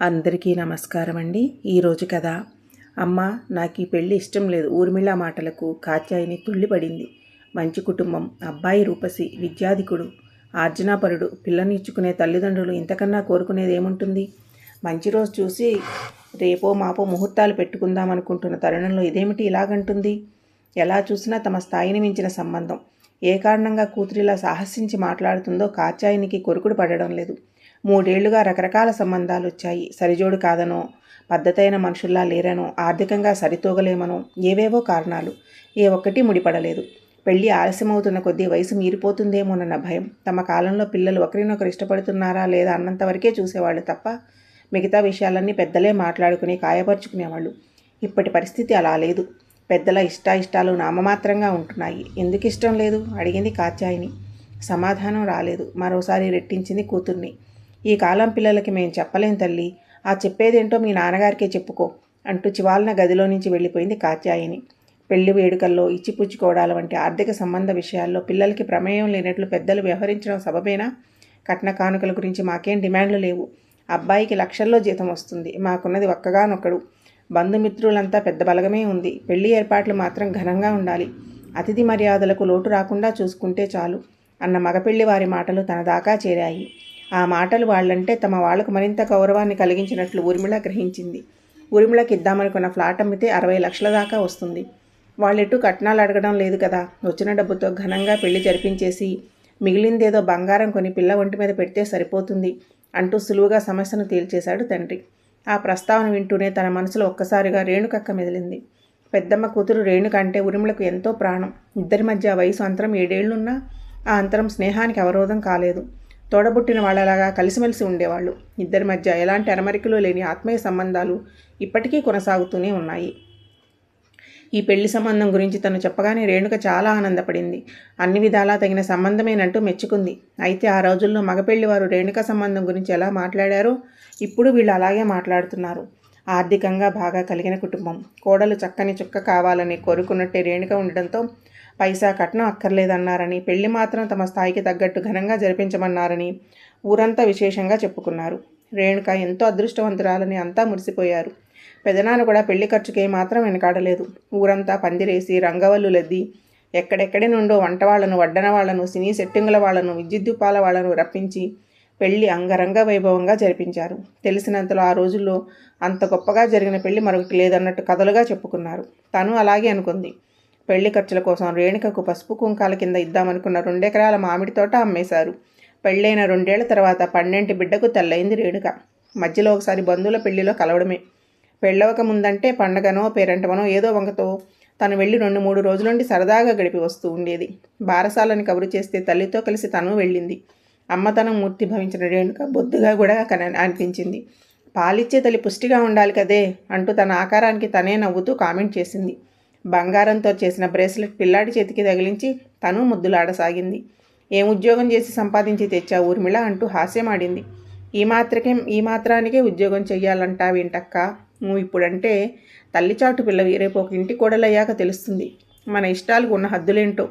అందరికీ నమస్కారం అండి. ఈరోజు కథ. అమ్మ, నాకు ఈ పెళ్ళి ఇష్టం లేదు. ఊర్మిళ మాటలకు కాత్యాయని తుళ్ళిపడింది. మంచి కుటుంబం, అబ్బాయి రూపసి, విద్యాధికుడు, ఆర్జనాపరుడు, పిల్లనిచ్చుకునే తల్లిదండ్రులు ఇంతకన్నా కోరుకునేది ఏముంటుంది? మంచి రోజు చూసి రేపో మాపో ముహూర్తాలు పెట్టుకుందామనుకుంటున్న తరుణంలో ఇదేమిటి ఇలాగంటుంది? ఎలా చూసినా తమ స్థాయిని మించిన సంబంధం. ఏ కారణంగా కూతురిలా సాహసించి మాట్లాడుతుందో కాత్యాయనికి కొరుకుడు పడడం లేదు. 3 ఏళ్లుగా రకరకాల సంబంధాలు వచ్చాయి. సరిజోడు కాదనో, పద్ధతైన మనుషుల్లా లేరనో, ఆర్థికంగా సరితూగలేమనో ఏవేవో కారణాలు. ఏ ఒక్కటి ముడిపడలేదు. పెళ్లి ఆలస్యమవుతున్న కొద్దీ వయసు మీరిపోతుందేమోనన్న భయం. తమ కాలంలో పిల్లలు ఒకరినొకరు ఇష్టపడుతున్నారా లేదా అన్నంతవరకే చూసేవాళ్ళు తప్ప మిగతా విషయాలన్నీ పెద్దలే మాట్లాడుకుని కాయపరుచుకునేవాళ్ళు. ఇప్పటి పరిస్థితి అలా లేదు. పెద్దల ఇష్టాయిష్టాలు నామమాత్రంగా ఉంటున్నాయి. ఎందుకు ఇష్టం లేదు అడిగింది కాత్యాయిని. సమాధానం రాలేదు. మరోసారి రెట్టించింది కూతుర్ని. ఈ కాలం పిల్లలకి మేం చెప్పలేం తల్లి. ఆ చెప్పేదేంటో మీ నాన్నగారికే చెప్పుకో అంటూ చివాలన గదిలో నుంచి వెళ్ళిపోయింది కాత్యాయిని. పెళ్లి వేడుకల్లో ఇచ్చిపుచ్చుకోవడాల వంటి ఆర్థిక సంబంధ విషయాల్లో పిల్లలకి ప్రమేయం లేనట్లు పెద్దలు వ్యవహరించడం సబబేనా? కట్న కానుకల గురించి మాకేం డిమాండ్లు లేవు. అబ్బాయికి లక్షల్లో జీతం వస్తుంది. మాకున్నది ఒక్కగానొక్కడు. బంధుమిత్రులంతా పెద్ద బలగమే ఉంది. పెళ్లి ఏర్పాట్లు మాత్రం ఘనంగా ఉండాలి. అతిథి మర్యాదలకు లోటు రాకుండా చూసుకుంటే చాలు అన్న మగపెళ్లి వారి మాటలు తన దాకా చేరాయి. ఆ మాటలు వాళ్ళంటే తమ వాళ్లకు మరింత గౌరవాన్ని కలిగించినట్లు ఊర్మిళ గ్రహించింది. ఊర్మిళకి ఇద్దామనుకున్న ఫ్లాట్ అమ్మితే 60 లక్షల దాకా వస్తుంది. వాళ్ళెటు కట్నాలు అడగడం లేదు కదా. వచ్చిన డబ్బుతో ఘనంగా పెళ్లి జరిపించేసి మిగిలిందేదో బంగారం కొని పిల్ల ఒంటి మీద పెడితే సరిపోతుంది అంటూ సులువుగా సమస్యను తేల్చేశాడు తండ్రి. ఆ ప్రస్తావన వింటూనే తన మనసులో ఒక్కసారిగా రేణుకక్క మెదిలింది. పెద్దమ్మ కూతురు రేణుక అంటే ఊర్మిళకు ఎంతో ప్రాణం. ఇద్దరి మధ్య వయసు అంతరం 7 ఏళ్లున్నా ఆ అంతరం స్నేహానికి అవరోధం కాలేదు. తోడబుట్టిన వాళ్ళలాగా కలిసిమెలిసి ఉండేవాళ్ళు. ఇద్దరి మధ్య ఎలాంటి అరమరికలు లేని ఆత్మీయ సంబంధాలు ఇప్పటికీ కొనసాగుతూనే ఉన్నాయి. ఈ పెళ్లి సంబంధం గురించి తను చెప్పగానే రేణుక చాలా ఆనందపడింది. అన్ని విధాలా తగిన సంబంధమేనంటూ మెచ్చుకుంది. అయితే ఆ రోజుల్లో మగపెళ్లివారు రేణుక సంబంధం గురించి ఎలా మాట్లాడారో ఇప్పుడు వీళ్ళు అలాగే మాట్లాడుతున్నారు. ఆర్థికంగా బాగా కలిగిన కుటుంబం. కోడలు చక్కని చుక్క కావాలని కోరుకున్నట్టే రేణుక ఉండడంతో పైసా కట్నం అక్కర్లేదన్నారని, పెళ్లి మాత్రం తమ స్థాయికి తగ్గట్టు ఘనంగా జరిపించమన్నారని ఊరంతా విశేషంగా చెప్పుకున్నారు. రేణుక ఎంతో అదృష్టవంతురాలని అంతా మురిసిపోయారు. పెదనాన్న కూడా పెళ్లి ఖర్చుకే మాత్రం వెనకాడలేదు. ఊరంతా పందిరేసి రంగవల్లు లద్ది ఎక్కడెక్కడి నుండో వంటవాళ్లను, వడ్డన వాళ్లను, సినీ సెట్టింగుల వాళ్లను, విద్యుద్దీపాల వాళ్లను రప్పించి పెళ్లి అంగరంగ వైభవంగా జరిపించారు. తెలిసినంతలో ఆ రోజుల్లో అంత గొప్పగా జరిగిన పెళ్లి మరొకటి లేదన్నట్టు కథలుగా చెప్పుకున్నారు. తను అలాగే అనుకుంది. పెళ్లి ఖర్చుల కోసం రేణుకకు పసుపు కుంకాల కింద ఇద్దామనుకున్న 2 ఎకరాల మామిడి తోట అమ్మేశారు. పెళ్ళైన 2 ఏళ్ల తర్వాత 12 బిడ్డకు తల్లయింది రేణుక. మధ్యలో ఒకసారి బంధువుల పెళ్లిలో కలవడమే. పెళ్ళవక ముందంటే పండగనో పేరంటమనో ఏదో వంకతో తను వెళ్ళి 2-3 రోజులుండి సరదాగా గడిపి వస్తూ ఉండేది. బారసాలని కబురు చేస్తే తల్లితో కలిసి తను వెళ్ళింది. అమ్మతనం మూర్తి భవించిన రేణుక బొద్దుగా కూడా అనిపించింది. పాలిచ్చే తల్లి పుష్టిగా ఉండాలి కదే అంటూ తన ఆకారానికి తనే నవ్వుతూ కామెంట్ చేసింది. బంగారంతో చేసిన బ్రేస్లెట్ పిల్లాడి చేతికి తగిలించి తను ముద్దులాడసాగింది. ఏం ఉద్యోగం చేసి సంపాదించి తెచ్చా ఊర్మిళ అంటూ హాస్యమాడింది. ఈ మాత్రానికే ఉద్యోగం చెయ్యాలంటావేంటక్క? నువ్వు ఇప్పుడంటే తల్లిచాటు పిల్లవి, రేపు ఒక ఇంటి కోడలయ్యాక తెలుస్తుంది మన ఇష్టాలకు ఉన్న హద్దులేంటో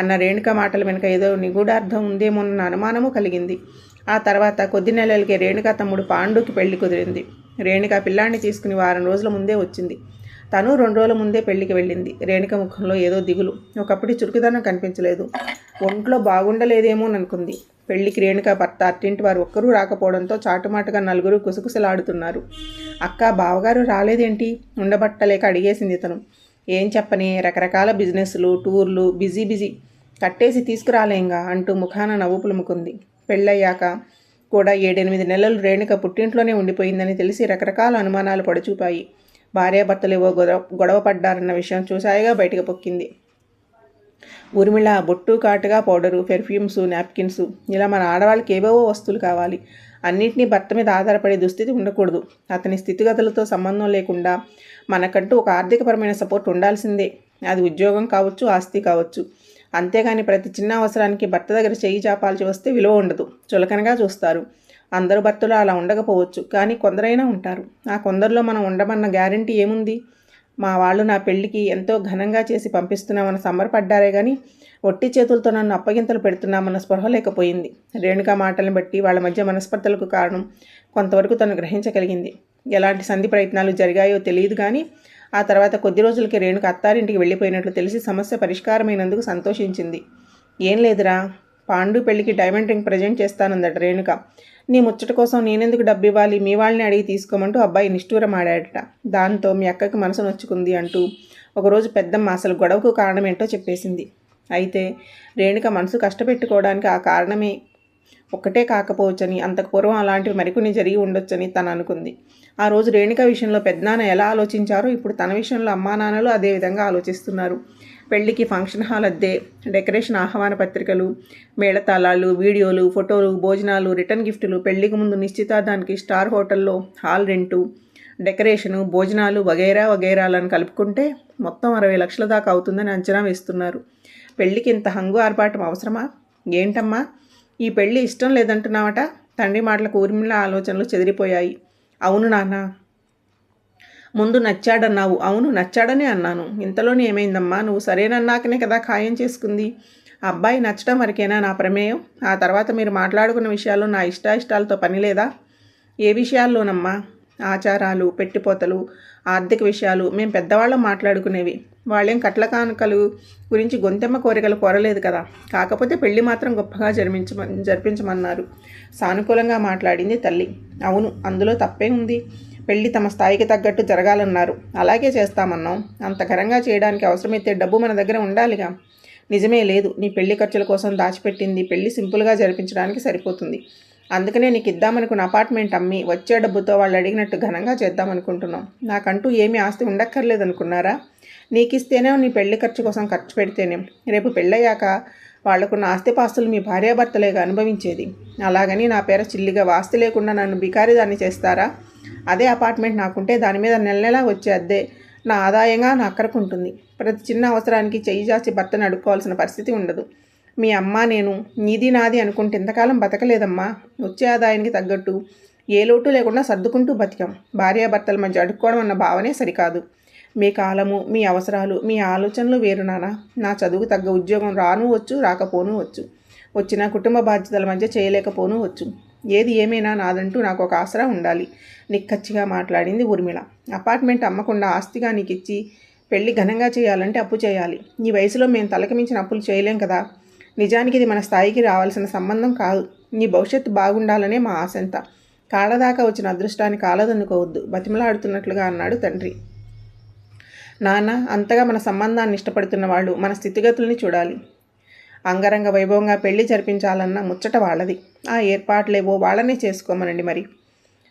అన్న రేణుక మాటల వెనుక ఏదో నిగూఢార్థం ఉందేమోనన్న అనుమానము కలిగింది. ఆ తర్వాత కొద్ది నెలలకే రేణుక తమ్ముడు పాండుకి పెళ్లి కుదిరింది. రేణుక పిల్లాన్ని తీసుకుని వారం రోజుల ముందే వచ్చింది. తను 2 రోజుల ముందే పెళ్లికి వెళ్ళింది. రేణుక ముఖంలో ఏదో దిగులు. ఒకప్పుడు చురుకుదనం కనిపించలేదు. ఒంట్లో బాగుండలేదేమోననుకుంది. పెళ్లికి రేణుక భర్త అట్టింటి వారు ఒక్కరూ రాకపోవడంతో చాటుమాటుగా నలుగురు కుసకుసలాడుతున్నారు. అక్క, బావగారు రాలేదేంటి? ఉండబట్టలేక అడిగేసింది తను. ఏం చెప్పని, రకరకాల బిజినెస్లు, టూర్లు, బిజీ కట్టేసి తీసుకురాలేంగా అంటూ ముఖాన నవ్వు పులుముకుంది. పెళ్ళయ్యాక కూడా 7-8 నెలలు రేణుక పుట్టింట్లోనే ఉండిపోయిందని తెలిసి రకరకాల అనుమానాలు పడుచూపాయి. భార్యాభర్తలు ఏవో గొడవ పడ్డారన్న విషయం చూసాయిగా బయటకు పొక్కింది. ఊర్మిళ బొట్టు, కాటుగా, పౌడరు, పెర్ఫ్యూమ్స్, నాప్కిన్స్ ఇలా మన ఆడవాళ్ళకి ఏవేవో వస్తువులు కావాలి. అన్నింటినీ భర్త మీద ఆధారపడే దుస్థితి ఉండకూడదు. అతని స్థితిగతులతో సంబంధం లేకుండా మనకంటూ ఒక ఆర్థికపరమైన సపోర్ట్ ఉండాల్సిందే. అది ఉద్యోగం కావచ్చు, ఆస్తి కావచ్చు. అంతేగాని ప్రతి చిన్న అవసరానికి భర్త దగ్గర చెయ్యి చాపాల్సి వస్తే విలువ ఉండదు. చులకనగా చూస్తారు. అందరు భర్తలు అలా ఉండకపోవచ్చు, కానీ కొందరైనా ఉంటారు. ఆ కొందరిలో మనం ఉండమన్న గ్యారంటీ ఏముంది? మా వాళ్ళు నా పెళ్లికి ఎంతో ఘనంగా చేసి పంపిస్తున్నామని సంబరపడ్డారే కానీ ఒట్టి చేతులతో నన్ను అప్పగింతలు పెడుతున్నామన్న స్పృహ లేకపోయింది. రేణుక మాటలను బట్టి వాళ్ళ మధ్య మనస్పర్ధలకు కారణం కొంతవరకు తను గ్రహించగలిగింది. ఎలాంటి సంధి ప్రయత్నాలు జరిగాయో తెలియదు కానీ ఆ తర్వాత కొద్ది రోజులకి రేణుక అత్తారింటికి వెళ్ళిపోయినట్లు తెలిసి సమస్య పరిష్కారమైనందుకు సంతోషించింది. ఏం లేదురా, పాండు పెళ్లికి డైమండ్ రింగ్ ప్రజెంట్ చేస్తానందట రేణుక. నీ ముచ్చట కోసం నేనెందుకు డబ్బు ఇవ్వాలి, మీ వాళ్ళని అడిగి తీసుకోమంటూ అబ్బాయి నిష్ఠూరమాడాడట. దాంతో మీ అక్కకి మనసు నొచ్చుకుంది అంటూ ఒకరోజు పెద్దమ్మ అసలు గొడవకు కారణమేంటో చెప్పేసింది. అయితే రేణుక మనసు కష్టపెట్టుకోవడానికి ఆ కారణమే ఒక్కటే కాకపోవచ్చని, అంతకు పూర్వం అలాంటివి మరికొన్ని జరిగి ఉండొచ్చని తను అనుకుంది. ఆ రోజు రేణుక విషయంలో పెద్దనాన్న ఎలా ఆలోచించారో ఇప్పుడు తన విషయంలో అమ్మా నాన్నలు అదే విధంగా ఆలోచిస్తున్నారు. పెళ్లికి ఫంక్షన్ హాల్ అద్దె, డెకరేషన్, ఆహ్వాన పత్రికలు, మేళతాళాలు, వీడియోలు, ఫోటోలు, భోజనాలు, రిటర్న్ గిఫ్టులు, పెళ్లికి ముందు నిశ్చితార్థానికి స్టార్ హోటల్లో హాల్ రెంటు, డెకరేషను, భోజనాలు వగైరా వగైరాలను కలుపుకుంటే మొత్తం 60 లక్షల దాకా అవుతుందని అంచనా వేస్తున్నారు. పెళ్లికి ఇంత హంగు ఆర్భాటం అవసరమా? ఏంటమ్మా ఈ పెళ్లి ఇష్టం లేదంటున్నావట? తండ్రి మాటలకు ఊర్మిళ ఆలోచనలు చెదిరిపోయాయి. అవును నాన్న, ముందు నచ్చాడన్నావు. అవును, నచ్చాడనే అన్నాను. ఇంతలోనే ఏమైందమ్మా? నువ్వు సరేనన్నాకనే కదా ఖాయం చేసుకుంది. అబ్బాయి నచ్చడం వరకేనా నా ప్రమేయం? ఆ తర్వాత మీరు మాట్లాడుకున్న విషయాల్లో నా ఇష్టాయిష్టాలతో పని లేదా? ఏ విషయాల్లోనమ్మా? ఆచారాలు, పెట్టిపోతలు, ఆర్థిక విషయాలు మేం పెద్దవాళ్ళం మాట్లాడుకునేవి. వాళ్ళేం కట్ల కానుకలు గురించి గొంతెమ్మ కోరికలు కోరలేదు కదా. కాకపోతే పెళ్లి మాత్రం గొప్పగా జరిపించమన్నారు. సానుకూలంగా మాట్లాడింది తల్లి. అవును, అందులో తప్పే ఉంది. పెళ్లి తమ స్థాయికి తగ్గట్టు జరగాలన్నారు. అలాగే చేస్తామన్నాం. అంత ఘనంగా చేయడానికి అవసరమైతే డబ్బు మన దగ్గర ఉండాలిగా. నిజమే, లేదు. నీ పెళ్లి ఖర్చుల కోసం దాచిపెట్టింది పెళ్లి సింపుల్గా జరిపించడానికి సరిపోతుంది. అందుకనే నీకు ఇద్దామనుకున్న అపార్ట్మెంట్ అమ్మి వచ్చే డబ్బుతో వాళ్ళు అడిగినట్టు ఘనంగా చేద్దామనుకుంటున్నాం. నాకంటూ ఏమీ ఆస్తి ఉండక్కర్లేదనుకున్నారా? నీకిస్తేనే నీ పెళ్లి ఖర్చు కోసం ఖర్చు పెడితేనేం రేపు పెళ్ళయ్యాక వాళ్లకున్న ఆస్తిపాస్తులు మీ భార్యాభర్తలేగా అనుభవించేది. అలాగని నా పేర చిల్లిగా ఆస్తి లేకుండా నన్ను బికారిదాన్ని చేస్తారా? అదే అపార్ట్మెంట్ నాకుంటే దాని మీద నెల నెలా వచ్చే అద్దె నా ఆదాయంగా నా అక్కరకుంటుంది. ప్రతి చిన్న అవసరానికి చెయ్యి జాచి భర్తను అడుక్కోవాల్సిన పరిస్థితి ఉండదు. మీ అమ్మ నేను నీది నాది అనుకుంటే ఇంతకాలం బతకలేదమ్మా. వచ్చే ఆదాయానికి తగ్గట్టు ఏ లోటు లేకుండా సర్దుకుంటూ బతికాం. భార్యాభర్తల మధ్య అడుక్కోవడం అన్న భావనే సరికాదు. మీ కాలము, మీ అవసరాలు, మీ ఆలోచనలు వేరు నాన్న. నా చదువుకు తగ్గ ఉద్యోగం రాను వచ్చు, రాకపోను వచ్చు. వచ్చిన కుటుంబ బాధ్యతల మధ్య చేయలేకపోను వచ్చు. ఏది ఏమైనా నాదంటూ నాకు ఒక ఆసరా ఉండాలి. నిక్కచ్చిగా మాట్లాడింది ఊర్మిళ. అపార్ట్మెంట్ అమ్మకుండా ఆస్తిగా నీకు ఇచ్చి పెళ్లి ఘనంగా చేయాలంటే అప్పు చేయాలి. ఈ వయసులో మేము తలకి మించిన అప్పులు చేయలేం కదా. నిజానికి ఇది మన స్థాయికి రావాల్సిన సంబంధం కాదు. నీ భవిష్యత్తు బాగుండాలనే మా ఆశంత. కాళ్ళదాకా వచ్చిన అదృష్టాన్ని కాలదనుకోవద్దు, బతిమలాడుతున్నట్లుగా అన్నాడు తండ్రి. నాన్న, అంతగా మన సంబంధాన్ని ఇష్టపడుతున్న వాళ్ళు మన స్థితిగతుల్ని చూడాలి. అంగరంగ వైభవంగా పెళ్లి జరిపించాలన్న ముచ్చట వాళ్ళది. ఆ ఏర్పాట్లేవో వాళ్ళనే చేసుకోమనండి మరి.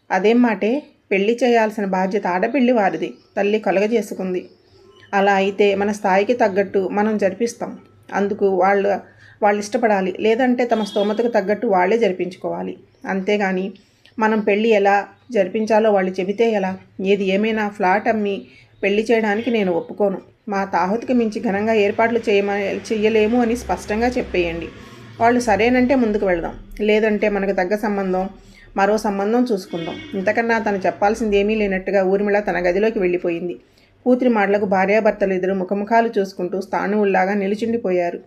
అదేం మాటే, పెళ్లి చేయాల్సిన బాధ్యత ఆడపిల్లి వారిది. తల్లి కలుగజేసుకుంది. అలా అయితే మన స్థాయికి తగ్గట్టు మనం జరిపిస్తాం. అందుకు వాళ్ళు ఇష్టపడాలి. లేదంటే తమ స్తోమతకు తగ్గట్టు వాళ్ళే జరిపించుకోవాలి. అంతేగాని మనం పెళ్ళి ఎలా జరిపించాలో వాళ్ళు చెబితే ఎలా? ఏది ఏమైనా ఫ్లాట్ అమ్మి పెళ్లి చేయడానికి నేను ఒప్పుకోను. మా తాహతుకి మించి ఘనంగా ఏర్పాట్లు చెయ్యలేము అని స్పష్టంగా చెప్పేయండి. వాళ్ళు సరేనంటే ముందుకు వెళదాం. లేదంటే మనకు తగ్గ సంబంధం, మరో సంబంధం చూసుకుందాం. ఇంతకన్నా తను చెప్పాల్సింది ఏమీ లేనట్టుగా ఊర్మిళ తన గదిలోకి వెళ్ళిపోయింది. కూతురి మాటలకు భార్యాభర్తలు ఇద్దరు ముఖముఖాలు చూసుకుంటూ స్థాణువుల్లాగా నిలుచుండిపోయారు.